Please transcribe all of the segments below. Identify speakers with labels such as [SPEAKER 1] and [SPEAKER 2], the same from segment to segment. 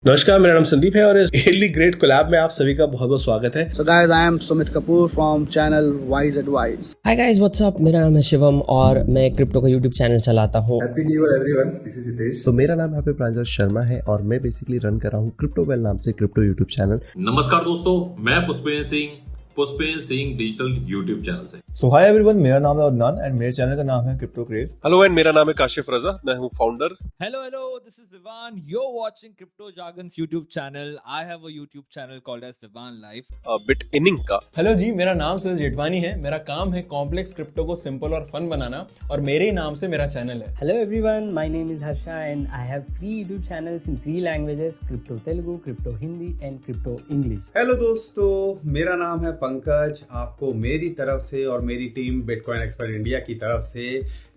[SPEAKER 1] नमस्कार, मेरा नाम संदीप है और इस रियली ग्रेट कोलैब में आप सभी का बहुत बहुत स्वागत है।
[SPEAKER 2] So guys, I am Sumit Kapoor from channel Wise Advice.
[SPEAKER 3] Hi guys, what's up. मेरा नाम है शिवम और मैं क्रिप्टो का यूट्यूब चैनल चलाता हूँ।
[SPEAKER 4] Happy new year everyone, this is Hitesh.
[SPEAKER 5] तो मेरा नाम यहाँ पे प्रांजल शर्मा है और मैं बेसिकली रन कर रहा हूँ क्रिप्टो वेल नाम से क्रिप्टो यूट्यूब चैनल।
[SPEAKER 6] नमस्कार दोस्तों, मैं Pushpendra Singh digital YouTube channel से।
[SPEAKER 7] तो हाय एवरीवन, मेरा नाम है अदनान एंड मेरे चैनल का नाम है क्रिप्टो क्रेज।
[SPEAKER 8] हेलो एंड मेरा नाम है काशिफ रजा, मैं हूं founder.
[SPEAKER 9] Hello, this is Vivan. You're watching Crypto Jargon's YouTube channel. I have a YouTube channel called as Vivan Life.
[SPEAKER 8] Bit inning का।
[SPEAKER 7] हेलो जी, मेरा नाम सुनील जेठवानी है। मेरा काम है कॉम्प्लेक्स क्रिप्टो को सिंपल और फन बनाना और मेरे ही नाम से मेरा चैनल है।
[SPEAKER 10] Hello everyone, my name is Harsha and I have 3 YouTube channels in 3 languages: Crypto Telugu, Crypto Hindi and Crypto English.
[SPEAKER 4] Hello दोस्तों, मेरा नाम है पंकज। आपको मेरी तरफ से और मेरी टीम बिटकॉइन एक्सपर्ट इंडिया की तरफ से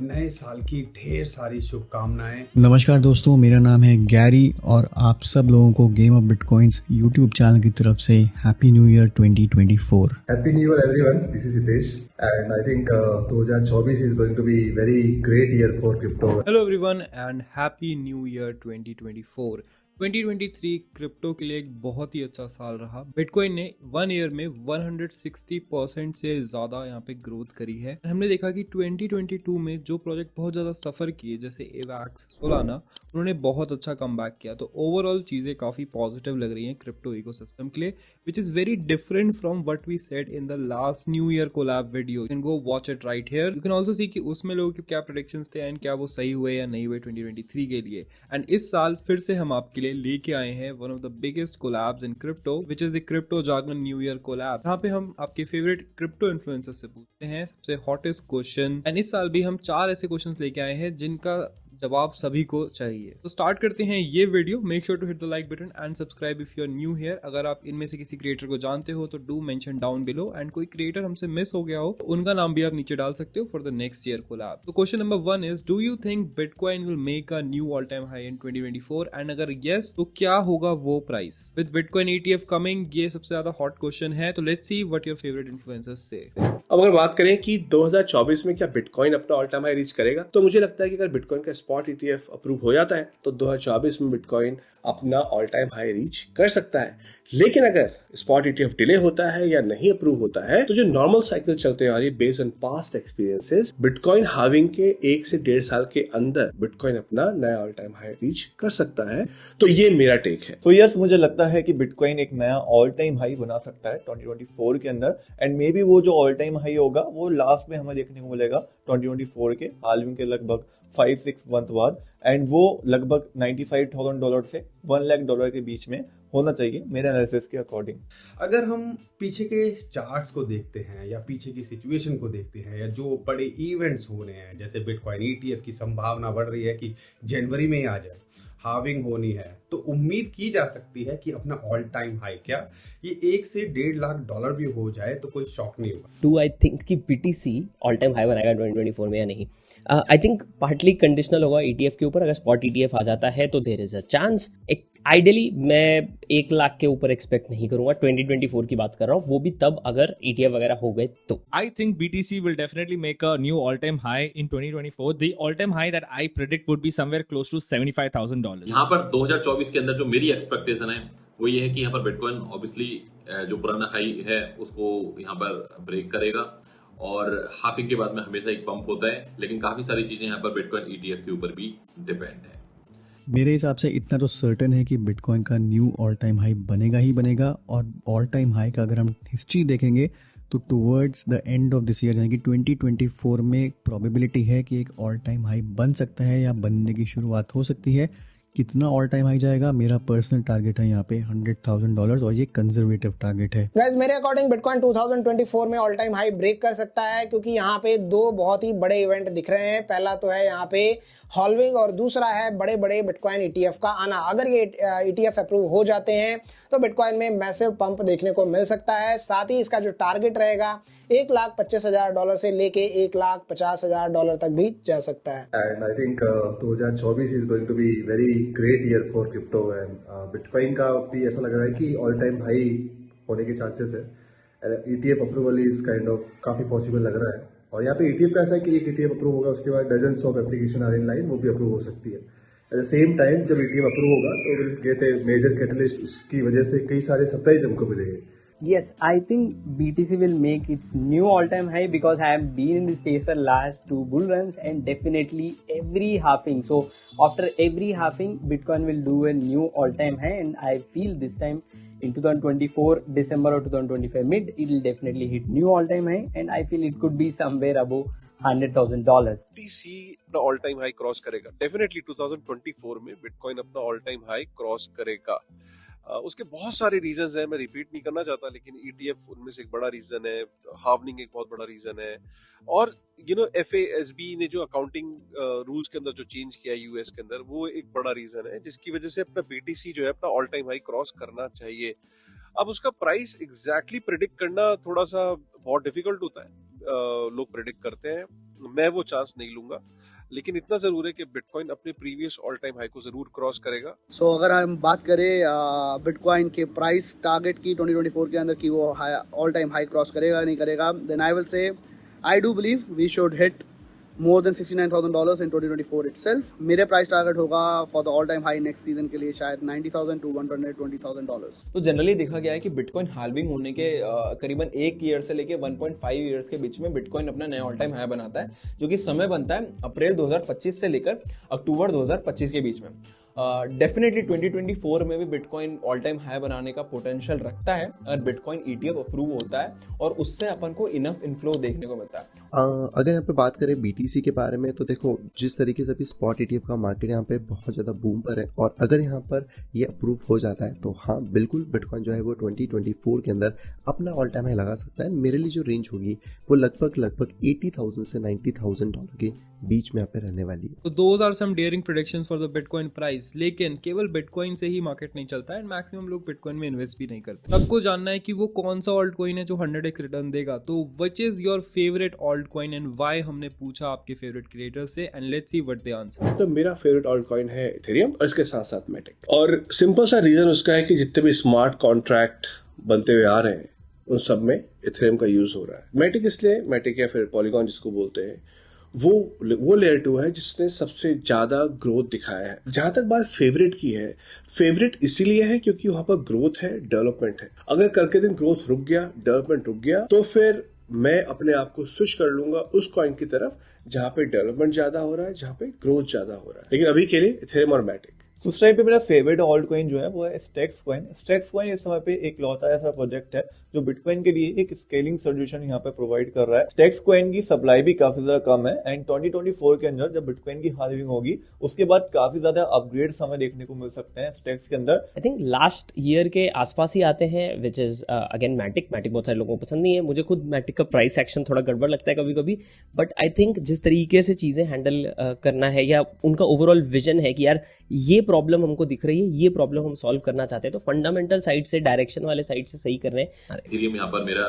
[SPEAKER 4] नए साल की ढेर सारी शुभकामनाएं।
[SPEAKER 11] नमस्कार दोस्तों, मेरा नाम है गैरी और आप सब लोगों को game of bitcoins YouTube channel की तरफ से happy new year 2024।
[SPEAKER 4] Happy new year everyone, this is Hitesh and I think 2024 is going to be very great year for crypto.
[SPEAKER 12] Hello everyone and happy new year 2024। 2023 crypto के लिए एक बहुत ही अच्छा साल रहा। बिटकॉइन ने 1 ईयर में 160% से ज़्यादा यहाँ पे ग्रोथ करी है। हमने देखा कि 2022 में जो प्रोजेक्ट बहुत ज़्यादा सफ़र किए जैसे एवैक्स, सोलाना, उन्होंने बहुत अच्छा कमबैक किया। तो ओवरऑल चीज़ें काफ़ी पॉजिटिव लग रही हैं क्रिप्टो इकोसिस्टम के लिए, which is very different from what we said in the last new year collab video. You can go watch it right here. You can also see कि उसमें लोगों के क्या प्रेडिक्शंस थे एंड क्या वो सही हुए या नहीं हुए 2023 के लिए। एंड इस साल फिर से हम आपके लेके आए हैं one of the biggest collabs in crypto, which is the crypto jargon new year collab. यहाँ पे हम आपके फेवरेट क्रिप्टो इन्फ्लुएंसर्स से पूछते हैं सबसे हॉटेस्ट क्वेश्चन। एंड इस साल भी हम 4 ऐसे क्वेश्चंस लेके आए हैं जिनका जवाब सभी को चाहिए। तो स्टार्ट करते हैं ये video. Make sure to hit the like button and subscribe if you are new here. अगर आप इनमें से किसी क्रिएटर को जानते हो तो do mention down below, and कोई क्रिएटर हमसे मिस हो गया हो तो उनका नाम भी आप नीचे डाल सकते हो for the next year collab. तो question number 1 is, do you think bitcoin will make a new all time high in 2024? And अगर यस तो क्या होगा वो प्राइस? विद बिटकॉइन ETF कमिंग, ये सबसे ज्यादा हॉट क्वेश्चन है। तो let's see what your favourite influencers से।
[SPEAKER 1] अब अगर बात करें कि 2024 में क्या बिटकॉइन अपना ऑल टाइम हाई रीच करेगा, तो मुझे लगता है कि अगर बिटकॉइन का स्पॉट ETF अप्रूव हो जाता है तो 2024 में बिटकॉइन अपना ऑल टाइम हाई रीच कर सकता है। लेकिन अगर स्पॉट ETF डिले होता है या नहीं अप्रूव होता है तो जो नॉर्मल साइकिल चलते आ रही है based on past experiences, bitcoin halving के 1 से 1.5 साल के अंदर बिटकॉइन अपना नया ऑल टाइम हाई रीच कर सकता है। तो ये मेरा टेक है।
[SPEAKER 7] तो यस, मुझे लगता है कि बिटकॉइन एक नया ऑल टाइम हाई बना सकता है 2024 के अंदर। एंड मे बी वो जो ऑल टाइम हाई होगा वो लास्ट में हमें देखने को मिलेगा 2024 के हाल्विंग के लगभग 5-6 मंथ बाद। एंड वो लगभग $95,000 से $1 लाख के बीच में होना चाहिए मेरे एनालिसिस के अकॉर्डिंग।
[SPEAKER 4] अगर हम पीछे के चार्ट्स को देखते हैं या पीछे की सिचुएशन को देखते हैं या जो बड़े इवेंट्स हो रहे हैं, जैसे बिटकॉइन ETF की संभावना बढ़ रही है कि जनवरी में ही आ जाए, हार्विंग होनी है, तो उम्मीद की जा सकती है कि अपना ऑल टाइम हाई क्या ये $1 से $1.5 लाख भी हो जाए तो कोई शॉक नहीं होगा।
[SPEAKER 3] डू आई थिंक कि BTC ऑल टाइम हाई बनाएगा 2024 में या नहीं? आई थिंक पार्टली कंडीशनल होगा ETF के ऊपर। अगर स्पॉट ETF आ जाता है तो there is a chance. Ideally मैं 1 लाख के ऊपर एक्सपेक्ट नहीं करूंगा। 2024 की बात कर रहा हूँ, वो भी तब अगर ETF वगैरह हो गए तो।
[SPEAKER 9] I think BTC will definitely make a new all-time high in 2024. The all-time high that I predict would be somewhere close to $75,000.
[SPEAKER 6] यहाँ पर 2024 के अंदर जो मेरी एक्सपेक्टेशन है वो ये है कि यहाँ पर बिटकॉइन ऑब्वियसली जो पुराना हाई है उसको यहाँ पर ब्रेक करेगा, और हाफिंग के बाद में हमेशा एक पंप होता है, लेकिन काफी सारी चीजें यहाँ पर बिटकॉइन ETF के ऊपर भी डिपेंड है।
[SPEAKER 11] मेरे हिसाब से इतना तो सर्टेन है कि बिटकॉइन का न्यू ऑल टाइम हाई बनेगा ही बनेगा। और ऑल टाइम हाई का अगर हम हिस्ट्री देखेंगे तो towards the end of this year यानी कि 2024 में प्रोबेबिलिटी है कि एक ऑल टाइम हाई बन सकता है या बनने की शुरुआत हो सकती है। कितना ऑल टाइम हाई जाएगा, मेरा पर्सनल टारगेट है यहाँ पे $100,000 और ये कंजर्वेटिव टारगेट है।
[SPEAKER 2] गाइस, मेरे अकॉर्डिंग बिटकॉइन 2024 में ऑल टाइम हाई ब्रेक कर सकता है, क्योंकि यहाँ पे 2 बहुत ही बड़े इवेंट दिख रहे हैं। पहला तो है यहाँ पे हॉल्विंग और दूसरा है बड़े बड़े बिटकॉइन ETF का आना। अगर ये ETF अप्रूव हो जाते हैं तो बिटकॉइन में मैसिव पंप देखने को मिल सकता है। साथ ही इसका जो टारगेट रहेगा $1,25,000 से लेके $1,50,000 तक भी जा सकता है।
[SPEAKER 4] And I think 2024 is going to be very great year for crypto and bitcoin का भी ऐसा लग रहा है कि ऑल टाइम हाई होने के चांसेस है। ETF approval is kind of काफी पॉसिबल लग रहा है। और यहाँ पे ETF का ऐसा है कि एक ETF अप्रूव होगा, उसके बाद dozens of application are in line, वो भी अप्रूव हो सकती है।
[SPEAKER 13] एट द सेम टाइम जब ETF अप्रूव होगा तो will get a major catalyst, उसकी वजह से कई सारे सरप्राइज हमको मिलेंगे।
[SPEAKER 10] Yes, I think BTC will make its new all-time high because I have been in this space for last 2 bull runs and definitely every halving. So after every halving, Bitcoin will do a new all-time high, and I feel this time in 2024 December or 2025 mid, it will definitely hit new all-time high, and I feel it could be somewhere above $100,000.
[SPEAKER 8] BTC अपना all time high cross करेगा definitely 2024 में bitcoin अपना all time high cross करेगा। उसके बहुत सारे reasons हैं, मैं रिपीट नहीं करना चाहता, लेकिन ETF उनमें से एक बड़ा रीजन है, हार्वनिंग एक बहुत बड़ा रीजन है, और FASB ने जो अकाउंटिंग रूल्स के अंदर जो चेंज किया यूएस के अंदर, वो एक बड़ा रीजन है जिसकी वजह से अपना BTC जो है अपना ऑल टाइम हाई क्रॉस करना चाहिए। अब उसका प्राइस एग्जैक्टली प्रेडिक्ट करना थोड़ा सा बहुत डिफिकल्ट होता है, लोग प्रेडिक्ट करते हैं, मैं वो चांस नहीं लूंगा, लेकिन इतना जरूर है कि बिटकॉइन अपने प्रीवियस ऑल टाइम हाई को जरूर क्रॉस करेगा।
[SPEAKER 14] सो अगर हम बात करें बिटकॉइन के प्राइस टारगेट की 2024 के अंदर कि वो ऑल टाइम हाई क्रॉस करेगा नहीं करेगा, then I will say I do believe we should hit more than $69,000 in 2024 itself. मेरे प्राइस टारगेट होगा for the all time high next season के लिए शायद $90,000 to $120,000।
[SPEAKER 15] तो जनरली देखा गया है कि बिटकॉइन हाल्विंग होने के करीबन 1 ईयर से लेके 1.5 ईयर्स के बीच में बिटकॉइन अपना नया ऑल टाइम हाई बनाता है, जो कि समय बनता है अप्रैल 2025 से लेकर अक्टूबर 2025 के बीच में। डेफिनेटली 2024 में भी बिटकॉइन ऑल टाइम हाई बनाने का पोटेंशियल रखता है अगर बिटकॉइन ETF अप्रूव होता है और उससे अपन को इनफ इनफ्लो देखने को मिलता है।
[SPEAKER 5] अगर यहाँ पे बात करें BTC के बारे में, तो देखो जिस तरीके से भी स्पॉट ETF का मार्केट यहाँ पे बहुत ज़्यादा बूम पर है, और अगर यहाँ पर ये अप्रूव हो जाता है तो हाँ बिल्कुल बिटकॉइन जो है वो 2024 के अंदर अपना ऑल टाइम हाई लगा सकता है। मेरे लिए जो रेंज होगी वो लगभग $80,000 से $90,000 के बीच में यहाँ पे रहने वाली है।
[SPEAKER 12] तो those are some daring predictions for the bitcoin price, लेकिन केवल बिटकॉइन से ही मार्केट नहीं चलता है, एंड मैक्सिमम लोग बिटकॉइन में इन्वेस्ट भी नहीं करते। सबको जानना है कि वो कौन सा ऑल्ट कॉइन है जो 100x रिटर्न देगा। तो which is your favourite alt coin and why, हमने पूछा आपके फेवरेट क्रिएटर से, and let's see what they answer.
[SPEAKER 1] तो मेरा फेवरेट ऑल्ट कॉइन है इथेरियम और इसके साथ साथ मैटिक, और सिंपल सा रीजन उसका है कि जितने भी स्मार्ट कॉन्ट्रैक्ट बनते हुए आ रहे हैं उन सब में इथेरियम का यूज हो रहा है। मैटिक इसलिए, मैटिक या फिर पॉलीगॉन जिसको बोलते हैं, वो लेयर 2 है जिसने सबसे ज्यादा ग्रोथ दिखाया है। जहां तक बात फेवरेट की है, फेवरेट इसीलिए है क्योंकि वहां पर ग्रोथ है, डेवलपमेंट है। अगर कल के दिन ग्रोथ रुक गया, डेवलपमेंट रुक गया, तो फिर मैं अपने आप को स्विच कर लूंगा उस कॉइन की तरफ जहां पे डेवलपमेंट ज्यादा हो रहा है, जहां पे ग्रोथ ज्यादा हो रहा है। लेकिन अभी के लिए इथेरियम और मैटिक।
[SPEAKER 7] तो उस टाइम पे मेरा फेवरेट ऑल्ट कॉइन जो है वो है स्टेक्स कॉइन। स्टेक्स कॉइन इस समय पे एक लौता ऐसा प्रोजेक्ट है जो बिटकॉइन के लिए एक स्केलिंग सोल्यूशन यहाँ पे प्रोवाइड कर रहा है। स्टेक्स कॉइन की सप्लाई भी काफी ज्यादा कम है, एंड 2024 के अंदर जब बिटकॉइन की हाल्विंग होगी उसके बाद काफी ज्यादा अपग्रेड्स हमें देखने को मिल सकते हैं स्टेक्स के अंदर।
[SPEAKER 3] आई थिंक लास्ट ईयर के आसपास ही आते हैं, विच इज अगेन मैटिक बहुत सारे लोगों को पसंद नहीं है। मुझे खुद मैटिक का प्राइस एक्शन थोड़ा गड़बड़ लगता है कभी कभी, बट आई थिंक जिस तरीके से चीजें हैंडल करना है या उनका ओवरऑल विजन है कि यार ये प्रॉब्लम हमको दिख रही है, ये प्रॉब्लम हम सॉल्व करना चाहते हैं, तो फंडामेंटल साइड से, डायरेक्शन वाले साइड से सही कर रहे हैं।
[SPEAKER 6] इथेरियम यहाँ पर मेरा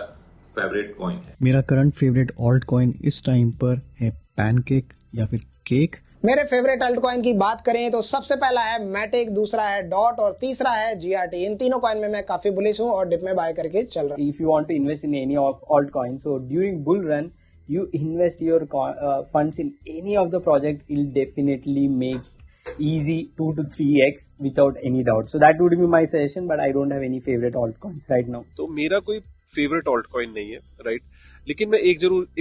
[SPEAKER 6] फेवरेट कॉइन है।
[SPEAKER 11] मेरा करंट फेवरेट ऑल्ट कॉइन इस टाइम पर है पैनकेक या फिर केक।
[SPEAKER 2] मेरे फेवरेट अल्ट कॉइन की बात करें तो सबसे पहला है मैटिक, दूसरा है डॉट और तीसरा है GRT। इन तीनों कॉइन में मैं काफी बुलिश हूँ और डिप में बाय करके चल रहा हूँ।
[SPEAKER 10] If you want to invest in any of altcoin, so during bull run, you invest your funds in any of the project, it'll definitely make easy 2 to 3x without any doubt. So that would be my suggestion, but I don't have any favorite altcoins right now.
[SPEAKER 8] तो मेरा कोई favourite alt coin नहीं है, right, लेकिन मैं एक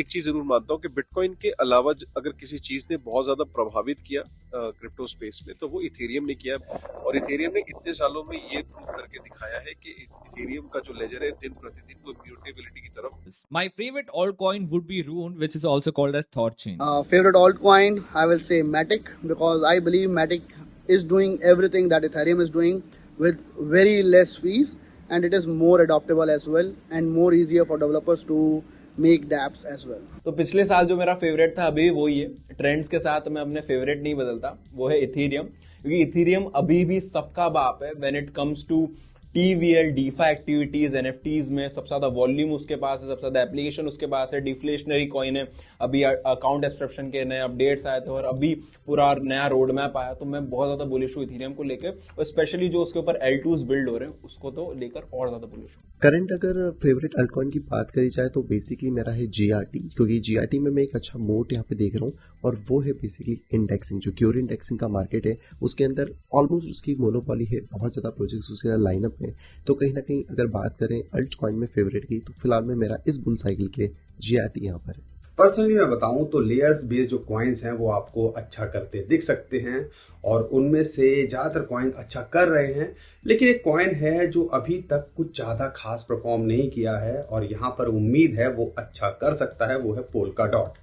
[SPEAKER 8] चीज जरूर मानता हूँ कि बिटकॉइन के अलावा अगर किसी चीज ने बहुत ज्यादा प्रभावित किया क्रिप्टो स्पेस में तो वो इथेरियम ने किया, और इथेरियम ने इतने सालों में ये प्रूव करके दिखाया है कि इथेरियम का जो लेजर है दिन प्रतिदिन वो म्यूटेबिलिटी की तरफ।
[SPEAKER 9] My favorite altcoin would be Rune, which is also called as Thorchain.
[SPEAKER 14] Favorite altcoin, I will say Matic, because I believe Matic is doing everything that Ethereum is doing with very less fees, and it is more adaptable as well and more easier for developers to make dApps as well.
[SPEAKER 15] तो पिछले साल जो मेरा favourite था अभी वही है, trends के साथ मैं अपने फेवरेट नहीं बदलता, वो है इथेरियम, क्योंकि इथेरियम अभी भी सबका बाप है when it comes to TVL, DeFi activities, NFTs में सबसे ज्यादा वॉल्यूम उसके पास है, सबसे ज्यादा एप्लीकेशन उसके पास है, डिफ्लेशनरी कॉइन है, अभी अकाउंट एब्स्ट्रैक्शन के नए अपडेट्स आए थे और अभी पूरा नया रोड मैप आया, तो मैं बहुत ज्यादा बुलिश हूँ इथेरियम को लेकर, और स्पेशली जो उसके ऊपर L2s बिल्ड हो रहे हैं उसको तो लेकर और ज्यादा बुलिश हूँ।
[SPEAKER 5] करंट अगर फेवरेट अल्टकॉइन की बात करी जाए तो बेसिकली मेरा है GRT, क्योंकि GRT में मैं एक अच्छा मोड यहाँ पे देख रहा हूँ, और वो है बेसिकली इंडेक्सिंग। जो क्योर इंडेक्सिंग का मार्केट है उसके अंदर ऑलमोस्ट उसकी मोनोपॉली है, बहुत ज़्यादा प्रोजेक्ट्स उसके लाइनअप में। तो कहीं ना कहीं अगर बात करें अल्ट कॉइन में फेवरेट की, तो फिलहाल में मेरा इस बुल साइकिल के लिए GRT यहाँ पर है।
[SPEAKER 4] पर्सनली मैं बताऊं तो लेयर्स बेस्ड जो कॉइन्स हैं वो आपको अच्छा करते दिख सकते हैं, और उनमें से ज़्यादातर कॉइन अच्छा कर रहे हैं, लेकिन एक कॉइन है जो अभी तक कुछ ज़्यादा खास परफॉर्म नहीं किया है और यहाँ पर उम्मीद है वो अच्छा कर सकता है, वो है पोल्काडॉट।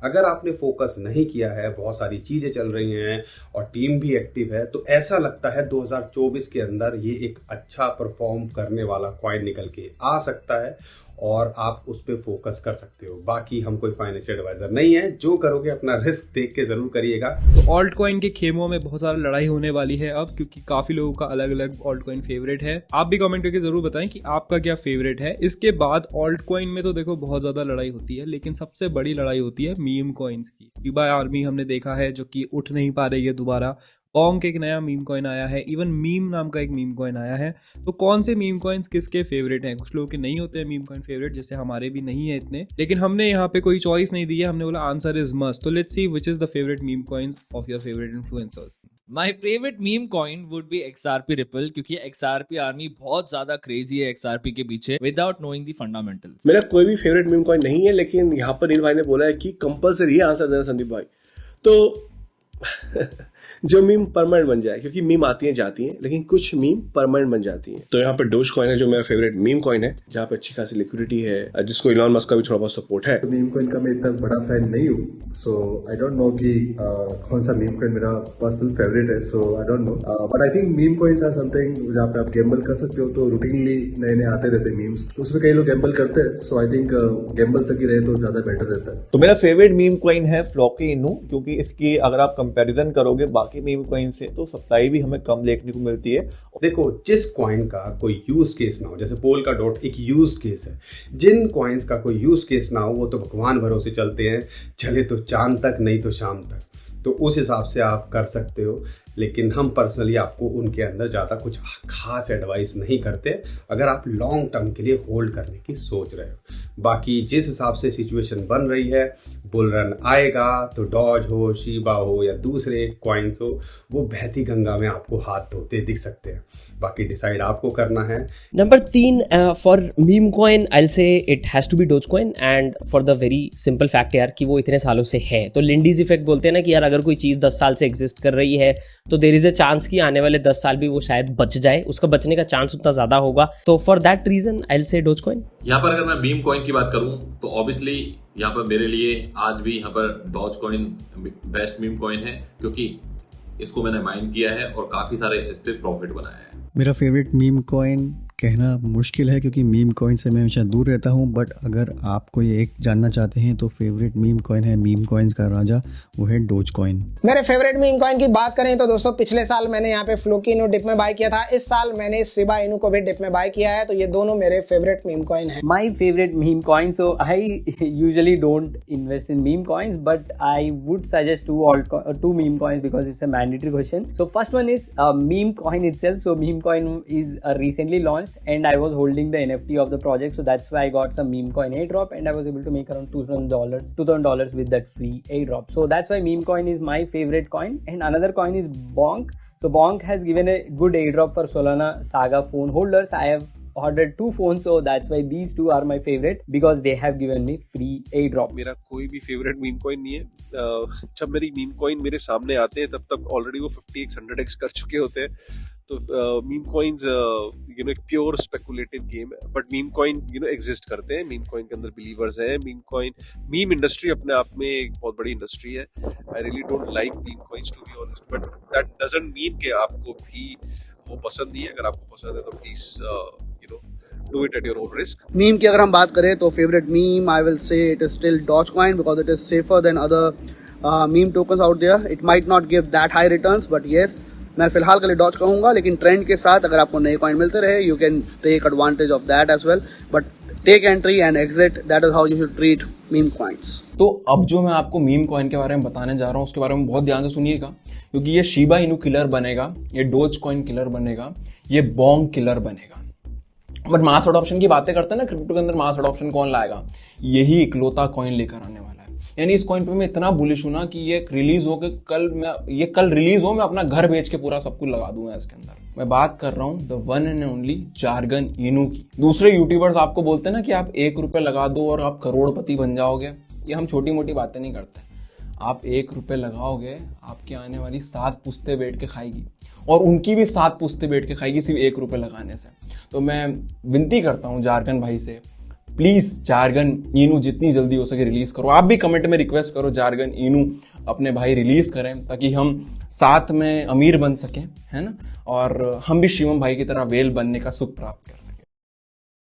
[SPEAKER 4] अगर आपने फोकस नहीं किया है, बहुत सारी चीज़ें चल रही हैं और टीम भी एक्टिव है, तो ऐसा लगता है 2024 के अंदर ये एक अच्छा परफॉर्म करने वाला कॉइन निकल के आ सकता है और आप उस पर फोकस कर सकते हो। बाकी हम कोई फाइनेंशियल एडवाइजर नहीं है, जो करोगे अपना रिस्क देख के जरूर करिएगा।
[SPEAKER 12] तो ऑल्ट कॉइन के खेमों में बहुत सारा लड़ाई होने वाली है अब, क्योंकि काफी लोगों का अलग अलग ऑल्ट कॉइन फेवरेट है। आप भी कमेंट करके जरूर बताएं कि आपका क्या फेवरेट है। इसके बाद ऑल्ट कॉइन में तो देखो बहुत ज्यादा लड़ाई होती है, लेकिन सबसे बड़ी लड़ाई होती है मीम कॉइन्स की। शिबा आर्मी हमने देखा है जो कि उठ नहीं पा रही है दोबारा। पोंक एक नया मीम कॉइन आया है, इवन मीम नाम का एक मीम कॉइन आया है। तो कौन से मीम कॉइन्स किसके फेवरेट हैं? कुछ लोगों के नहीं होते हैं मीम कॉइन फेवरेट, जैसे हमारे भी नहीं है इतने, लेकिन हमने यहाँ पे कोई चॉइस नहीं दी है, हमने बोला आंसर इज मस्ट। तो let's C which is the favourite meme coin of your favourite influencers.
[SPEAKER 9] My favorite meme coin would be XRP Ripple, क्योंकि XRP आर्मी बहुत ज्यादा क्रेजी है XRP के पीछे without knowing the fundamentals।
[SPEAKER 1] मेरा कोई भी फेवरेट मीम कॉइन नहीं है, लेकिन यहाँ पर नील भाई ने बोला है कि कंपलसरी है आंसर देना संदीप भाई। तो जो मीम परमानेंट बन जाए, क्योंकि मीम आती हैं जाती हैं, लेकिन कुछ मीम परमानेंट बन जाती हैं। तो यहाँ पर डोज कॉइन है जो मेरा फेवरेट मीम कॉइन है, जहाँ पे अच्छी खासी लिक्विडिटी है, जिसको इलॉन मस्क का भी थोड़ा बहुत सपोर्ट है।
[SPEAKER 13] तो मीम कॉइन का मैं इतना बड़ा फैन नहीं हूँ, सो आई डोंट नो कि कौन सा मीम कॉइन मेरा पर्सनल फेवरेट है, so I don't know, but I think meme coins are something जहाँ पे आप गैम्बल कर सकते हो। तो रूटीनली नए नए आते रहते हैं मीम्स, उसमें कई लोग गैम्बल करते हैं, सो आई थिंक गैम्बल तक ही रहे तो ज्यादा बेटर रहता है।
[SPEAKER 7] तो मेरा फेवरेट मीम कॉइन है फ्लॉकी इनू, क्योंकि इसकी अगर आप कंपैरिजन करोगे बाकी मीम कॉइन से तो सप्लाई भी हमें कम देखने को मिलती है।
[SPEAKER 4] देखो, जिस कॉइन का कोई यूज केस ना हो, जैसे पोल्काडॉट एक यूज केस है, जिन कॉइन्स का कोई यूज केस ना हो वो तो भगवान भरोसे चलते हैं, चले तो चांद तक नहीं तो शाम तक। तो उस हिसाब से आप कर सकते हो, लेकिन हम पर्सनली आपको उनके अंदर ज़्यादा कुछ खास एडवाइस नहीं करते अगर आप लॉन्ग टर्म के लिए होल्ड करने की सोच रहे हो। बाकी जिस हिसाब से सिचुएशन बन रही है, बुल रन आएगा तो डॉज हो, शिबा हो या दूसरे कॉइन्स हो, वो बहती गंगा में आपको हाथ धोते दिख सकते हैं। बाकी डिसाइड आपको करना है।
[SPEAKER 3] Number 3 for meme coin I will say it has to be doge coin, and for the very simple fact यार कि वो इतने सालों से है। तो लिंडीज इफेक्ट बोलते हैं ना कि यार अगर कोई चीज़ 10 साल से एग्जिस्ट कर रही है तो देयर इज अ चांस कि आने वाले 10 साल भी वो शायद बच जाए, उसका बचने का चांस उतना ज्यादा होगा। तो for that reason I will say doge coin.
[SPEAKER 6] यहाँ पर अगर मैं मीम कॉइन की बात करूं तो ऑब्वियसली यहाँ पर मेरे लिए आज भी यहाँ पर doge coin best meme coin है, क्योंकि इसको मैंने माइन किया है और काफी सारे इससे प्रॉफिट बनाया है।
[SPEAKER 11] मेरा फेवरेट मीम कॉइन कहना मुश्किल है क्योंकि मीम कॉइन से मैं हमेशा दूर रहता हूँ, बट अगर आप कोई एक जानना चाहते हैं तो फेवरेट मीम कॉइन है मीम कॉइन्स का राजा, वो है डोज कॉइन।
[SPEAKER 2] मेरे फेवरेट मीम कॉइन की बात करें तो दोस्तों पिछले साल मैंने यहाँ पे फ्लोकी इनू डिप में बाय किया था, इस साल मैंने शिबा इनू को भी डिप में बाय किया है, तो ये दोनों मेरे फेवरेट मीम कॉइन है।
[SPEAKER 10] My favorite meme coin, so I usually don't invest in meme coins, but I would suggest two meme coins because it's a mandatory question. So first one is meme coin itself. So meme coin is recently launched and I was holding the NFT of the project, so that's why I got some meme coin airdrop and I was able to make around $2,000 with that free airdrop. So that's why meme coin is my favorite coin. And another coin is Bonk. So Bonk has given a good airdrop for Solana Saga phone holders. I have ordered 2 phones, so that's why these 2 are my favorite because they have given me free airdrop.
[SPEAKER 8] मेरा कोई भी favourite meme coin नहीं है। जब मेरी meme coin मेरे सामने आते हैं तब तक ऑलरेडी वो 50x 100x कर चुके होते हैं। तो मीम कॉइन्स एक प्योर स्पेकुलेटिव गेम है, बट मीम कॉइन एग्जिस्ट करते हैं, मीम कॉइन के अंदर बिलीवर्स हैं। मीम इंडस्ट्री अपने आप में एक बहुत बड़ी इंडस्ट्री है। I really don't like meme coins to be honest, but that doesn't mean कि आपको भी वो पसंद नहीं है। अगर आपको पसंद है तो please do it at your own risk.
[SPEAKER 14] Meme की अगर हम बात करें तो favourite meme I will say it is still Dogecoin because it is safer than other meme tokens out there. It might not give that high returns, but yes, मैं फिलहाल के लिए डॉज कहूंगा, लेकिन ट्रेंड के साथ अगर आपको नए कॉइन मिलते रहे you can take advantage of that as well, but take entry and exit, that is how you should treat meme coins.
[SPEAKER 15] तो अब जो मैं आपको मीम कॉइन के बारे में बताने जा रहा हूँ उसके बारे में बहुत ध्यान से सुनिएगा, क्योंकि ये शिबा इनू किलर बनेगा, ये डोज कॉइन किलर बनेगा, ये बॉन्ग किलर बनेगा। बट मास अडॉप्शन की बातें करते हैं ना, क्रिप्टो के अंदर मास अडॉप्शन कौन लाएगा? यही इकलौता कॉइन लेकर आने वाला है। यानी इस कॉइन पे मैं इतना बुलिश हूं ना कि ये रिलीज हो के कल रिलीज हो, मैं अपना घर बेच के पूरा सब कुछ लगा दूंगा इसके अंदर। मैं बात कर रहा हूं the one and only jargon इनू की। दूसरे यूट्यूबर्स आपको बोलते हैं ना कि आप 1 रुपए लगा दो और आप करोड़पति बन जाओगे, ये हम छोटी मोटी बातें नहीं करते। आप 1 रुपए लगाओगे, आपकी आने वाली 7 पुश्ते बैठ के खाएगी, और उनकी भी 7 पुश्ते बैठ के खाएगी सिर्फ 1 रुपए लगाने से। तो मैं विनती करता हूं जार्गन भाई से, प्लीज जार्गन इनू जितनी जल्दी हो सके रिलीज करो। आप भी कमेंट में रिक्वेस्ट करो जार्गन इनू अपने भाई रिलीज करें, ताकि हम साथ में अमीर बन सकें, है ना, और हम भी शिवम भाई की तरह वेल बनने का सुख प्राप्त कर सकें।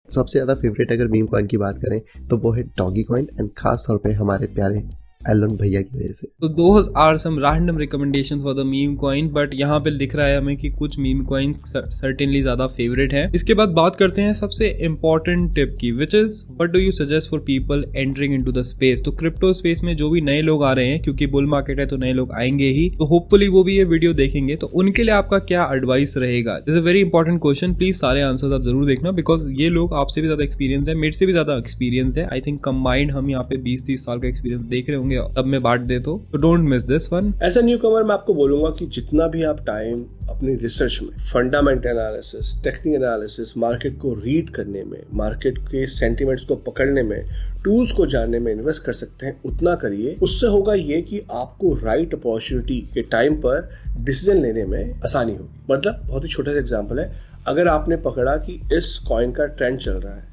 [SPEAKER 5] सबसे ज्यादा फेवरेट अगर मीम कॉइन की बात करें तो वो है डॉगी कॉइन, एंड खास तौर पे हमारे प्यारे एलन भैया की वजह से।
[SPEAKER 12] तो those are some random recommendation for the meme coin, but यहाँ पे दिख रहा है हमें कि कुछ मीम कॉइन्स सर्टेनली ज्यादा फेवरेट है। इसके बाद बात करते हैं सबसे इंपॉर्टेंट टिप की, which is what do you suggest for people entering into the space. तो क्रिप्टो स्पेस में जो भी नए लोग आ रहे हैं, क्योंकि बुल मार्केट है तो नए लोग आएंगे ही, तो होपफुली वो भी ये वीडियो देखेंगे, तो उनके लिए आपका क्या एडवाइस रहेगा? This is a very important question, please सारे आंसर्स आप जरूर देखना, बिकॉज ये लोग आपसे भी ज्यादा एक्सपीरियंस है, मेरे से भी ज्यादा एक्सपीरियंस है। आई थिंक कंबाइंड हम यहाँ पे 20-30 साल का एक्सपीरियंस देख रहे होंगे, तब मैं बांट दे तो don't miss this one.
[SPEAKER 1] As a newcomer मैं आपको बोलूंगा कि जितना भी आप टाइम अपनी रिसर्च में, fundamental analysis, technical analysis, market को रीड करने में, मार्केट के सेंटिमेंट्स को पकड़ने में, टूल्स को जानने में इन्वेस्ट कर सकते हैं, उतना करिए। उससे होगा ये कि आपको राइट अपॉर्चुनिटी के टाइम पर डिसीजन लेने में आसानी होगी। मतलब बहुत ही छोटा सा एग्जांपल है, अगर आपने पकड़ा कि इस कॉइन का ट्रेंड चल रहा है,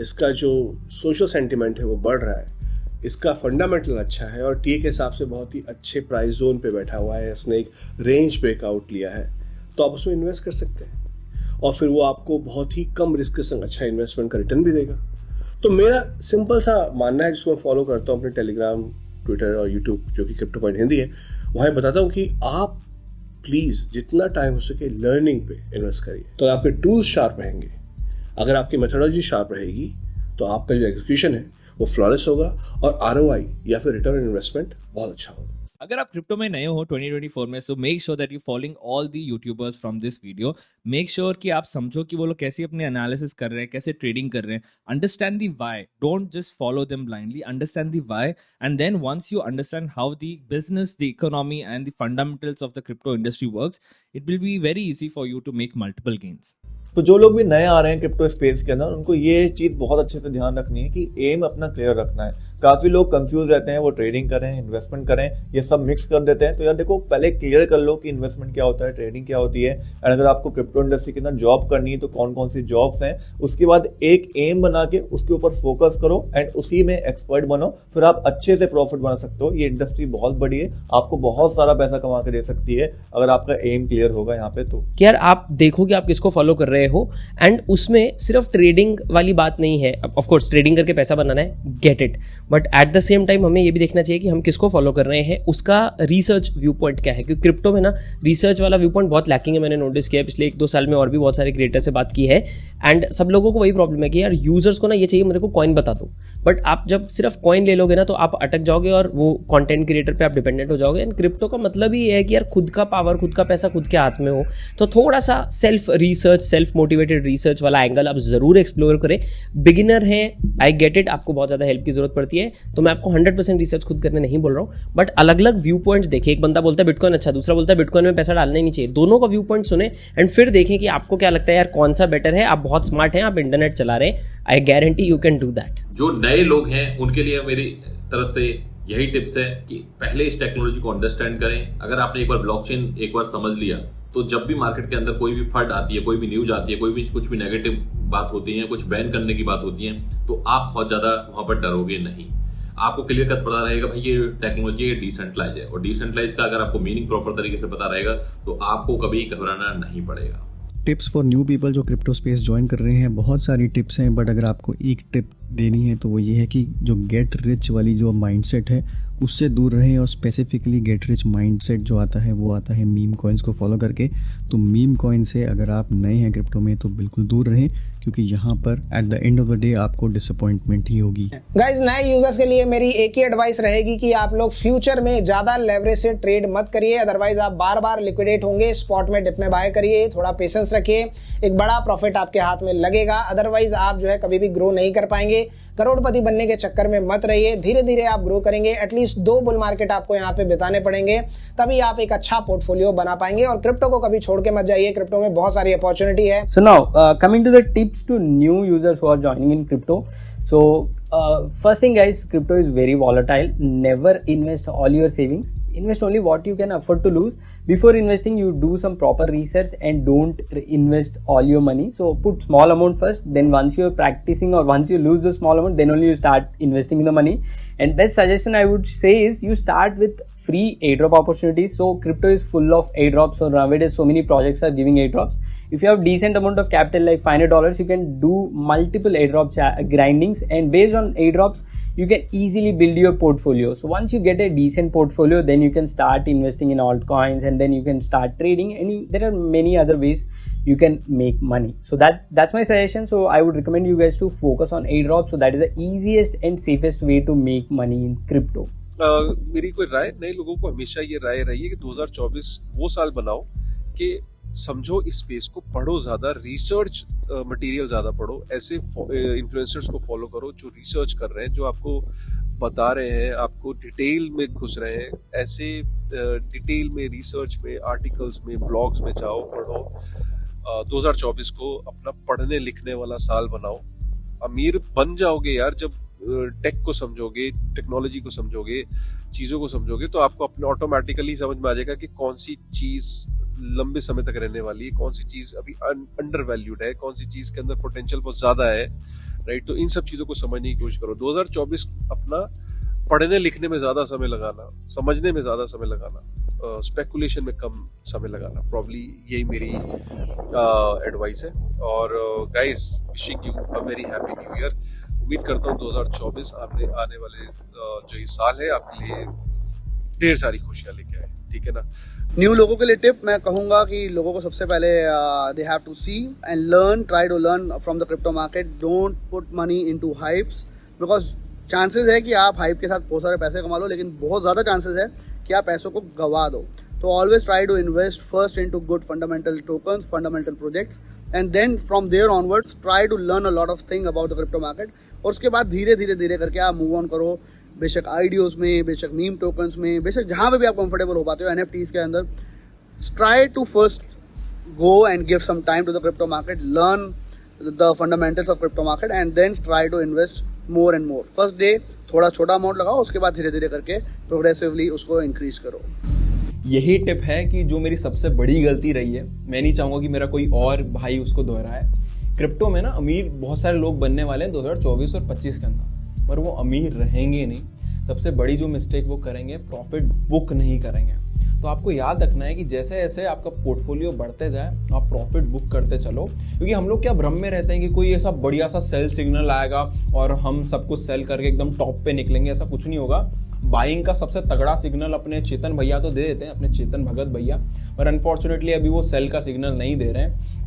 [SPEAKER 1] इसका जो सोशल सेंटिमेंट है वो बढ़ रहा है, इसका फंडामेंटल अच्छा है और टी के हिसाब से बहुत ही अच्छे प्राइस जोन पे बैठा हुआ है, इसने एक रेंज ब्रेकआउट लिया है, तो आप उसमें इन्वेस्ट कर सकते हैं और फिर वो आपको बहुत ही कम रिस्क के संग अच्छा इन्वेस्टमेंट का रिटर्न भी देगा। तो मेरा सिंपल सा मानना है, जिसको मैं फॉलो करता हूँ अपने टेलीग्राम, ट्विटर और यूट्यूब जो कि क्रिप्टो पॉइंट हिंदी है, वहाँ बताता हूँ कि आप प्लीज जितना टाइम हो सके लर्निंग पे इन्वेस्ट करिए, तो आपके टूल्स शार्प रहेंगे। अगर आपकी मेथोडोलॉजी शार्प रहेगी तो आपका जो एग्जीक्यूशन है वो फ्लॉलेस होगा और ROI या फिर रिटर्न ऑन इन्वेस्टमेंट बहुत अच्छा होगा।
[SPEAKER 9] अगर आप क्रिप्टो में नए हो 2024 में, so make sure that you following all the YouTubers from this video. Make sure कि आप समझो कि वो लोग कैसे अपने एनालिसिस कर रहे हैं, कैसे ट्रेडिंग कर रहे हैं। Understand the why, don't just follow them blindly, understand the why, and then once you understand how the business, the economy and the fundamentals of the crypto industry works, it will be very easy for you to make multiple gains.
[SPEAKER 7] तो जो लोग भी नए आ रहे हैं crypto space के अंदर, उनको ये चीज बहुत अच्छे से ध्यान रखनी है कि एम अपना क्लियर रखना है। काफी लोग कंफ्यूज रहते हैं, वो ट्रेडिंग करें, इन्वेस्टमेंट करें, ये सब मिक्स कर देते हैं। तो यार देखो, पहले क्लियर कर लो कि इन्वेस्टमेंट क्या होता है, ट्रेडिंग क्या होती है, एंड अगर आपको क्रिप्टो इंडस्ट्री के अंदर जॉब करनी है तो कौन कौन सी जॉब्स हैं। उसके बाद एक एम बना के उसके ऊपर फोकस करो एंड उसी में एक्सपर्ट बनो, फिर आप अच्छे से प्रॉफिट बना सकते हो। ये इंडस्ट्री बहुत बड़ी है, आपको बहुत सारा पैसा कमा के दे सकती है अगर आपका एम क्लियर होगा यहाँ पे। तो
[SPEAKER 3] यार आप देखो कि आप किसको फॉलो कर रहे हो, एंड उसमें सिर्फ ट्रेडिंग वाली बात नहीं है। ऑफ कोर्स ट्रेडिंग करके पैसा बनाना है, get it, but at the same time हमें ये भी देखना चाहिए कि हम किसको फॉलो कर रहे हैं, उसका रिसर्च व्यू पॉइंट क्या है। क्योंकि क्रिप्टो में ना रिसर्च वाला व्यू पॉइंट बहुत लैकिंग है, मैंने नोटिस किया पिछले 1-2 साल में, और भी बहुत सारे क्रिएटर से बात की है, एंड सब लोगों को वही प्रॉब्लम है कि यार यूजर्स को ना ये चाहिए मेरे को कॉइन बता दो, बट आप जब सिर्फ कॉइन ले लोगे ना तो आप अटक जाओगे और वो कंटेंट क्रिएटर पे आप डिपेंडेंट हो जाओगे। एंड क्रिप्टो का मतलब ही है कि यार खुद का पावर, खुद का पैसा खुद के हाथ में हो। तो थोड़ा सा self research, self motivated research वाला एंगल आप जरूर एक्सप्लोर करें। बिगिनर है, आई गेट इट, आपको बहुत ज्यादा हेल्प की जरूरत पड़ती है, तो मैं आपको 100% रिसर्च खुद करने नहीं बोल रहा हूँ, बट अलग अलग व्यू पॉइंट्स देखिए। एक बंदा बोलता है बिटकॉइन अच्छा, दूसरा बोलता है बिटकॉइन में पैसा डालना ही नहीं चाहिए। दोनों का व्यू पॉइंट सुने एंड फिर देखें कि आपको क्या लगता है यार कौन सा बेटर है। आप बहुत स्मार्ट हैं, आप इंटरनेट चला रहे हैं, I guarantee you can do that.
[SPEAKER 6] जो नए लोग हैं उनके लिए मेरी तरफ से यही टिप्स है कि पहले इस टेक्नोलॉजी को अंडरस्टैंड करें। अगर आपने एक बार ब्लॉकचेन एक बार समझ लिया तो जब भी मार्केट के अंदर कोई भी फंड आती है, कोई भी न्यूज आती है, कोई भी कुछ भी नेगेटिव बात होती है, कुछ बैन करने की बात होती है, तो आप बहुत ज्यादा वहां पर डरोगे नहीं। आपको क्लियर कट पता रहेगा भाई ये टेक्नोलॉजी डिसेंट्रलाइज है, और डिसेंट्रलाइज का अगर आपको मीनिंग प्रॉपर तरीके से पता रहेगा तो आपको कभी घबराना नहीं पड़ेगा।
[SPEAKER 11] टिप्स फॉर न्यू पीपल जो क्रिप्टो स्पेस ज्वाइन कर रहे हैं, बहुत सारी टिप्स हैं, बट अगर आपको एक टिप देनी है तो वो ये है कि जो गेट रिच वाली जो माइंडसेट है उससे दूर रहें, और स्पेसिफिकली गेट रिच माइंडसेट जो आता है वो आता है मीम कॉइन्स को फॉलो करके। तो मीम कॉइन से अगर आप नए हैं क्रिप्टो में तो बिल्कुल दूर रहें, क्योंकि यहाँ पर at the end of the day आपको डिसअपॉइंटमेंट ही होगी।
[SPEAKER 2] गाइज, नए यूजर्स के लिए मेरी एक ही एडवाइस रहेगी कि आप लोग फ्यूचर में ज्यादा लेवरेज से ट्रेड मत करिए, अदरवाइज आप बार बार लिक्विडेट होंगे। स्पॉट में डिप में बाय करिए, थोड़ा पेशेंस रखिए, एक बड़ा प्रॉफिट आपके हाथ में लगेगा, अदरवाइज आप जो है कभी भी ग्रो नहीं कर पाएंगे। करोड़पति बनने के चक्कर में मत रहिए, धीरे धीरे आप ग्रो करेंगे। एटलीस्ट 2 बुल मार्केट आपको यहाँ पे बिताने पड़ेंगे, तभी आप एक अच्छा पोर्टफोलियो बना पाएंगे। और क्रिप्टो को कभी छोड़ के मत जाइए, क्रिप्टो में बहुत सारी अपॉर्चुनिटी है।
[SPEAKER 10] So now, coming to the tips to new users who are joining in crypto. So, first thing guys, crypto is very volatile. Never invest all your savings. Invest only what you can afford to lose. Before investing, you do some proper research and don't invest all your money. So put small amount first. Then once you're practicing or once you lose the small amount, then only you start investing in the money. And best suggestion I would say is you start with free airdrop opportunities. So crypto is full of airdrops. So nowadays so many projects are giving airdrops. If you have decent amount of capital like $500, you can do multiple airdrop grindings, and based on airdrops you can easily build your portfolio. So once you get a decent portfolio, then you can start investing in altcoins, and then you can start trading, and there are many other ways you can make money. So that's my suggestion. So I would recommend you guys to focus on airdrops. So that is the easiest and safest way to make money in crypto.
[SPEAKER 8] मेरी कोई राय, नए लोगों को हमेशा ये राय रही है कि 2024 वो साल बनाओ कि समझो इस स्पेस को, पढ़ो ज्यादा, रिसर्च मटेरियल ज्यादा पढ़ो, ऐसे इन्फ्लुएंसर्स को फॉलो करो जो रिसर्च कर रहे हैं, जो आपको बता रहे हैं, आपको डिटेल में घुस रहे हैं, ऐसे डिटेल में रिसर्च में, आर्टिकल्स में, ब्लॉग्स में जाओ, पढ़ो। 2024 को अपना पढ़ने लिखने वाला साल बनाओ। अमीर बन जाओगे यार जब टेक को समझोगे, टेक्नोलॉजी को समझोगे, चीज़ों को समझोगे, तो आपको अपने ऑटोमेटिकली समझ में आ जाएगा कि कौन सी चीज़ लंबे समय तक रहने वाली है, कौन सी चीज़ अभी अंडर वैल्यूड है, कौन सी चीज़ के अंदर पोटेंशियल बहुत ज़्यादा है, राइट। तो इन सब चीज़ों को समझने की कोशिश करो। 2024 अपना पढ़ने लिखने में ज़्यादा समय लगाना, समझने में ज़्यादा समय लगाना, स्पेकुलेशन में कम समय लगाना, प्रॉब्ली यही मेरी एडवाइस है। और guys, wishing you a very happy new year. उम्मीद करता हूँ 2024 आने वाले जो ये साल है आपके लिए ढेर सारी खुशियाँ लेके आए, ठीक है ना।
[SPEAKER 14] न्यू लोगों के लिए टिप मैं कहूँगा कि लोगों को सबसे पहले they have to see and learn, try to learn from the crypto market. Don't put money into hypes, because chances है कि आप हाइप के साथ बहुत सारे पैसे कमा लो, लेकिन बहुत ज़्यादा चांसेस है कि आप पैसों को गवा दो। तो always try to invest first into good fundamental tokens, fundamental projects, and then from there onwards try to learn a lot of thing about the crypto market. और उसके बाद धीरे धीरे करके आप मूव ऑन करो, बेशक आईडीओज में, बेशक मीम टोकन्स में, बेशक जहाँ पे भी आप कंफर्टेबल हो पाते हो, एनएफटीज के अंदर। Try to first go and give some time to the crypto market, learn the fundamentals of crypto market, and then try to invest more and more. First day थोड़ा छोटा अमाउंट लगाओ, उसके बाद धीरे धीरे करके प्रोग्रेसिवली उसको इंक्रीज करो।
[SPEAKER 15] यही टिप है कि जो मेरी सबसे बड़ी गलती रही है, मैं नहीं चाहूँगा कि मेरा कोई और भाई उसको दोहराए। क्रिप्टो में ना अमीर बहुत सारे लोग बनने वाले हैं 2024 और 25 के अंदर, पर वो अमीर रहेंगे नहीं। सबसे बड़ी जो मिस्टेक वो करेंगे, प्रॉफिट बुक नहीं करेंगे। तो आपको याद रखना है कि जैसे जैसे आपका पोर्टफोलियो बढ़ते जाए, आप प्रॉफिट बुक करते चलो। क्योंकि हम लोग क्या भ्रम में रहते हैं कि कोई ऐसा बढ़िया सा सेल सिग्नल आएगा और हम सब कुछ सेल करके एकदम टॉप पे निकलेंगे, ऐसा कुछ नहीं होगा। बाइंग का सबसे तगड़ा सिग्नल अपने चेतन भैया तो दे देते हैं, अपने चेतन भगत भैया, पर अनफॉर्चुनेटली अभी वो सेल का सिग्नल नहीं दे रहे हैं।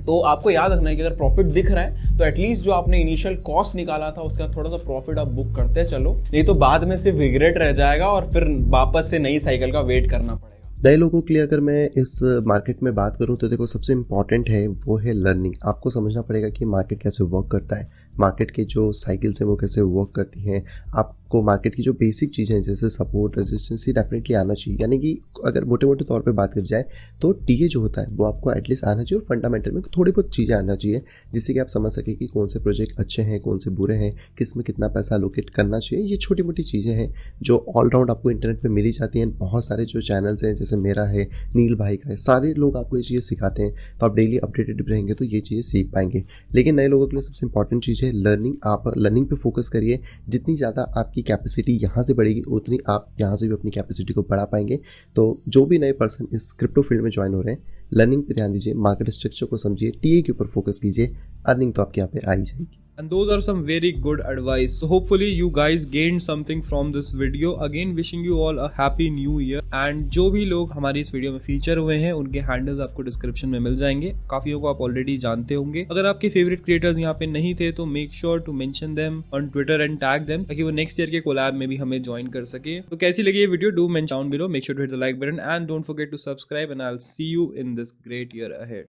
[SPEAKER 15] तो आपको याद रखना है कि अगर प्रॉफिट दिख रहा है तो एटलीस्ट जो आपने इनिशियल कॉस्ट निकाला था उसका थोड़ा सा प्रॉफिट आप बुक करते चलो, नहीं तो बाद में सिर्फ रिग्रेट रह जाएगा और फिर वापस से नई साइकिल का वेट करना पड़ेगा।
[SPEAKER 5] नए लोगों के लिए अगर मैं इस मार्केट में बात करूं तो देखो, सबसे इम्पॉर्टेंट है वो है लर्निंग। आपको समझना पड़ेगा कि मार्केट कैसे वर्क करता है, मार्केट के जो साइकिल्स हैं वो कैसे वर्क करती हैं। आपको मार्केट की जो बेसिक चीज़ें हैं जैसे सपोर्ट, रेजिस्टेंस, ये डेफिनेटली आना चाहिए। यानी कि अगर मोटे मोटे तौर पे बात की जाए तो टीए जो होता है वो आपको एटलीस्ट आना चाहिए, और फंडामेंटल में थोड़ी बहुत चीज़ें आना चाहिए जिससे कि आप समझ सकें कि कौन से प्रोजेक्ट अच्छे हैं, कौन से बुरे हैं, किस में कितना पैसा एलोकेट करना चाहिए। ये छोटी मोटी चीज़ें हैं जो ऑलराउंड आपको इंटरनेट पर मिली जाती हैं। बहुत सारे जो चैनल्स हैं जैसे मेरा है, नील भाई का है, सारे लोग आपको ये चीज़ें सिखाते हैं। तो आप डेली अपडेटेड रहेंगे तो ये चीज़ें सीख पाएंगे। लेकिन नए लोगों के लिए सबसे इंपॉर्टेंट चीज़ है लर्निंग। आप लर्निंग पे फोकस करिए। जितनी ज़्यादा आपकी कैपेसिटी यहाँ से बढ़ेगी उतनी आप यहाँ से भी अपनी कैपेसिटी को बढ़ा पाएंगे। तो जो भी नए पर्सन इस क्रिप्टो फील्ड में ज्वाइन हो रहे हैं, लर्निंग पे ध्यान दीजिए, मार्केट स्ट्रक्चर को समझिए, टीए के ऊपर फोकस कीजिए, अर्निंग तो आपके यहाँ पे आ ही जाएगी।
[SPEAKER 12] And those are some very good advice. So hopefully you guys gained something from this video. Again wishing you all a happy new year. And जो भी लोग हमारी इस वीडियो में फीचर हुए हैं उनके हैंडल्स आपको डिस्क्रिप्शन में मिल जाएंगे। काफियों को आप ऑलरेडी जानते होंगे। अगर आपके फेवरेट क्रिएटर्स यहाँ पे नहीं थे तो make sure to mention them on Twitter and tag them ताकि वो नेक्स्ट ईयर के कोलैब में भी हमें ज्वाइन कर सके। तो कैसी लगी ये video? Do mention down below, make sure to hit the like button and don't forget to subscribe and I will see you in this great year ahead.